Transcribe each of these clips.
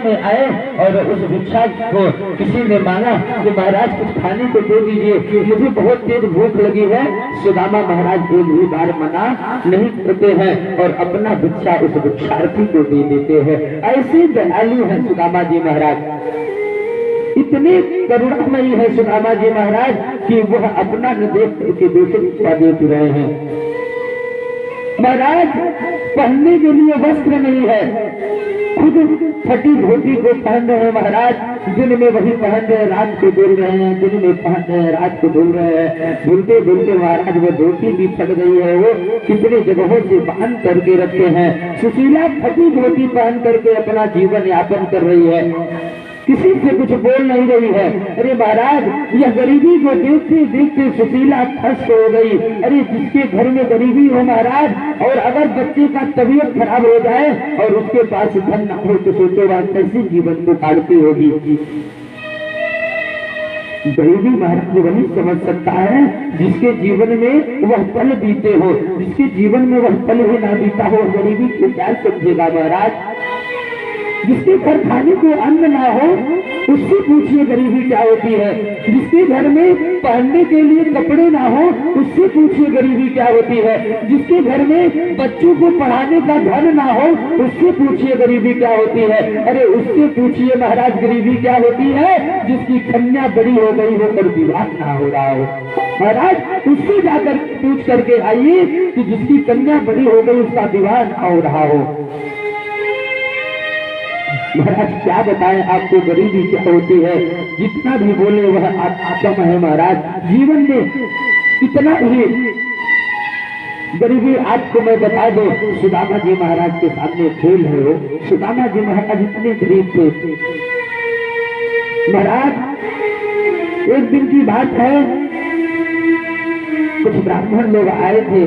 में आए और उस भिक्षा को किसी ने मांगा कि महाराज कुछ खाने को दे दीजिए, मुझे बहुत तेज भूख लगी है। सुदामा महाराज एक भी बार मना नहीं करते हैं और अपना भिक्षा उस भिक्षार्थी को दे देते हैं। ऐसे दयालु हैं सुदामा जी महाराज, इतने करुणामयी है सुदामा जी महाराज कि वह अपना न देख करके दूसरे को देख रहे हैं। महाराज पहनने के लिए वस्त्र नहीं है, खुद फटी धोती को पहन रहे हैं महाराज। दिन में वही पहन रहे, रात को धुल रहे हैं, दिन में पहन रहे हैं, रात को धुल रहे हैं। धुलते धुलते महाराज वो धोती भी फट गई है, वो कितने जगहों से बांध करके रखते हैं। सुशीला फटी धोती पहन करके अपना जीवन यापन कर रही है, किसी से कुछ बोल नहीं रही है। अरे महाराज यह गरीबी को देखते देखते सुशीला खस्त हो गई। अरे जिसके घर में गरीबी हो महाराज, और अगर बच्चे का तबीयत खराब हो जाए और उसके पास धन न हो तो सोचो वह कैसे जीवन को काटती होगी। गरीबी महाराज वही समझ सकता है जिसके जीवन में वह पल बीते हो, जिसके जीवन में वह पल ही ना बीता हो, गरीबी को क्या समझेगा महाराज। जिसके घर खाने को अन्न ना हो उससे पूछिए गरीबी क्या होती है। जिसके घर में पहनने के लिए कपड़े ना हो उससे पूछिए गरीबी क्या होती है। जिसके घर में बच्चों को पढ़ाने का धन ना हो उससे पूछिए गरीबी क्या होती है। अरे उससे पूछिए महाराज गरीबी क्या होती है जिसकी कन्या बड़ी हो गई हो पर विवाह ना हो रहा हो। महाराज उससे जाकर पूछ करके आइए कि जिसकी कन्या बड़ी हो गई उसका विवाह ना हो रहा हो। महाराज क्या बताएं आपको गरीबी क्या होती है, जितना भी बोले वह आत्म है महाराज। जीवन में इतना ही गरीबी आपको मैं बता दो, सुदामा जी महाराज के सामने खेल है वो। सुदामा जी महाराज इतने गरीब थे महाराज। एक दिन की बात है, कुछ ब्राह्मण लोग आए थे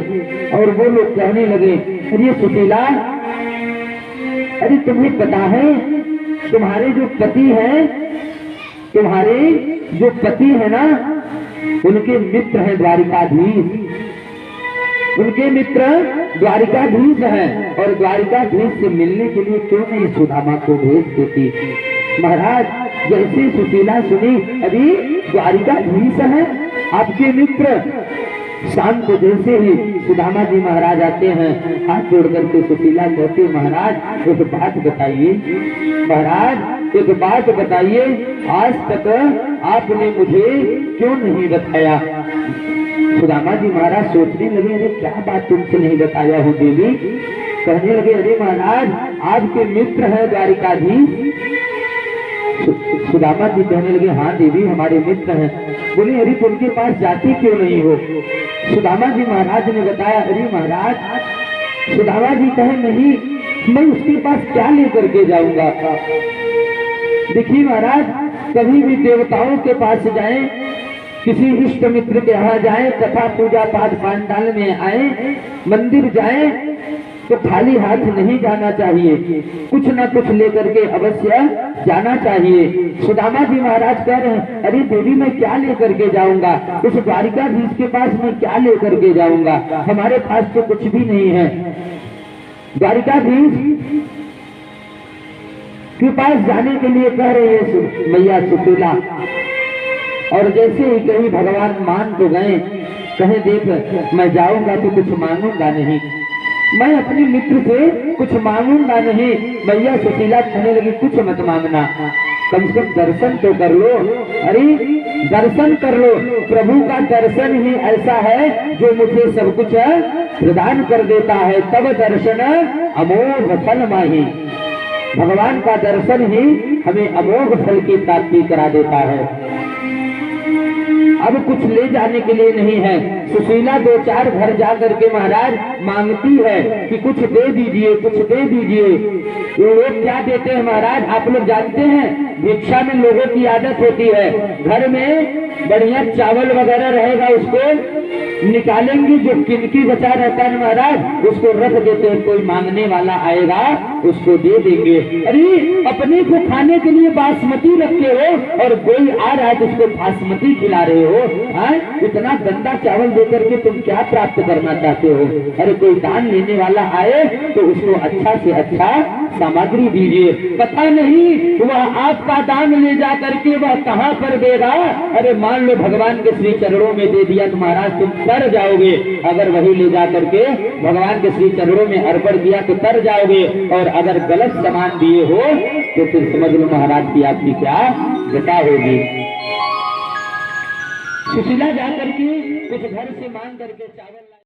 और वो लोग कहने लगे, अरे सुशीला, अरे तुम्हें पता है तुम्हारे जो पति हैं, तुम्हारे जो पति है ना, उनके मित्र हैं द्वारिकाधीश, उनके मित्र द्वारिकाधीश हैं और द्वारिकाधीश से मिलने के लिए क्यों नहीं सुदामा को भेज देती। महाराज जैसे सुशीला सुनी, अभी द्वारिकाधीश है आपके मित्र। शाम को जैसे ही सुदामा जी महाराज आते हैं, हाथ जोड़ करके सुशीला कहते, महाराज एक बात बताइए, महाराज एक बात बताइए, आज तक आपने मुझे क्यों नहीं बताया। सुदामा जी महाराज सोचने लगे, अरे क्या बात तुमसे नहीं बताया हूँ देवी। कहने लगे, अरे महाराज आपके मित्र है द्वारिकाधीश। सुदामा जी कहने लगे, हाँ देवी हमारे मित्र हैं। बोले, अरे तुमके पास जाती क्यों नहीं हो। सुदामा जी महाराज ने बताया, अरे महाराज। सुदामा जी कहे, नहीं मैं उसके पास क्या लेकर के जाऊंगा। देखिए महाराज, कभी भी देवताओं के पास जाएं, किसी इष्ट मित्र के यहाँ जाएं, कथा पूजा पाठ पांडाल में आए, मंदिर जाएं, तो खाली हाथ नहीं जाना चाहिए, कुछ ना कुछ लेकर के अवश्य जाना चाहिए। सुदामा जी महाराज कह रहे हैं, अरे देवी मैं क्या लेकर के जाऊंगा, उस द्वारिकाधीश के पास मैं क्या लेकर के जाऊंगा, हमारे पास तो कुछ भी नहीं है। द्वारिकाधीश के पास जाने के लिए कह रही है मैया सुशीला, और जैसे ही कहीं भगवान मान तो गए, कहे देख मैं जाऊंगा तो कुछ मांगूंगा नहीं, मैं अपने मित्र से कुछ मांगूंगा नहीं। मैया सुशीला कहने लगी, कुछ मत मांगना, कम से कम दर्शन तो कर लो। अरे दर्शन कर लो, प्रभु का दर्शन ही ऐसा है जो मुझे सब कुछ प्रदान कर देता है। तब दर्शन अमोघ फल माही, भगवान का दर्शन ही हमें अमोघ फल की प्राप्ति करा देता है। अब कुछ ले जाने के लिए नहीं है। सुशीला दो चार घर जा करके महाराज मांगती है कि कुछ दे दीजिए, कुछ दे दीजिए। वो लोग क्या देते हैं महाराज, आप लोग जानते हैं, भिक्षा में लोगों की आदत होती है, घर में बढ़िया चावल वगैरह रहेगा उसको निकालेंगे, जो किनकी बचा रहता है महाराज उसको रख देते हैं, कोई मांगने वाला आएगा उसको दे देंगे। अरे अपने को खाने के लिए बासमती रखे हो और कोई आ रहा है तो उसको बासमती खिला रहे हो। हो? इतना गंदा चावल देकर के तुम क्या प्राप्त करना चाहते हो? अरे कोई दान लेने वाला आए तो उसको अच्छा से अच्छा सामग्री दीजिए। पता नहीं वह आपका दान ले जा करके वह कहाँ पर देगा। अरे मान लो भगवान के श्री चरणों में दे दिया तो महाराज तुम तर जाओगे। अगर वही ले जा करके भगवान के श्री चरणों में अर्पण किया तो तर जाओगे, और अगर गलत सामान दिए हो तो फिर समझ लो महाराज की आपकी क्या दशा होगी। सुशीला जाकर के कुछ घर से मांग करके चावल